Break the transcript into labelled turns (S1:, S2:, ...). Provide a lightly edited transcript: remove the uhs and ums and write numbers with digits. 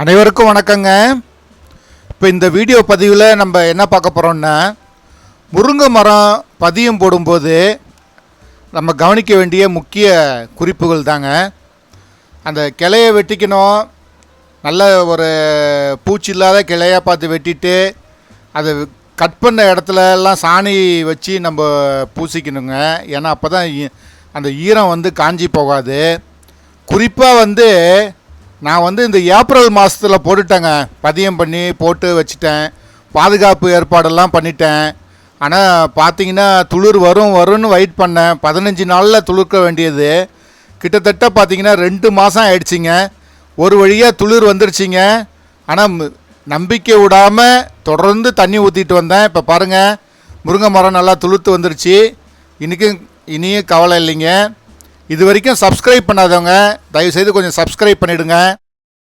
S1: அனைவருக்கும் வணக்கங்க. இப்போ இந்த வீடியோ பதிவில் நம்ம என்ன பார்க்க போகிறோம்னா, முருங்கை மரம் பதியம் போடும்போது நம்ம கவனிக்க வேண்டிய முக்கிய குறிப்புகள் தாங்க. அந்த கிளையை வெட்டிக்கணும். நல்ல ஒரு பூச்சி இல்லாத கிளையாக பார்த்து வெட்டிட்டு அதை கட் பண்ண இடத்துலலாம் சாணி வச்சு நம்ம பூசிக்கணுங்க. ஏன்னா அப்போ தான் அந்த ஈரம் காஞ்சி போகாது. குறிப்பாக நான் இந்த ஏப்ரல் மாதத்தில் போட்டுட்டேங்க. பதியம் பண்ணி போட்டு வச்சுட்டேன். பாதுகாப்பு ஏற்பாடெல்லாம் பண்ணிட்டேன். ஆனால் பார்த்தீங்கன்னா துளிர் வரும்னு வெயிட் பண்ணேன். 15 நாளில் துளிர்க்க வேண்டியது கிட்டத்தட்ட பார்த்தீங்கன்னா 2 மாதம் ஆயிடுச்சிங்க. ஒரு வழியாக துளிர் வந்துருச்சிங்க. ஆனால் நம்பிக்கை விடாமல் தொடர்ந்து தண்ணி ஊற்றிட்டு வந்தேன். இப்போ பாருங்கள், முருங்கை மரம் நல்லா துளுர்த்து வந்துருச்சு. இனியும் கவலை இல்லைங்க. இது வரைக்கும் சப்ஸ்கிரைப் பண்ணாதவங்க தயவுசெய்து கொஞ்சம் சப்ஸ்கிரைப் பண்ணிவிடுங்க.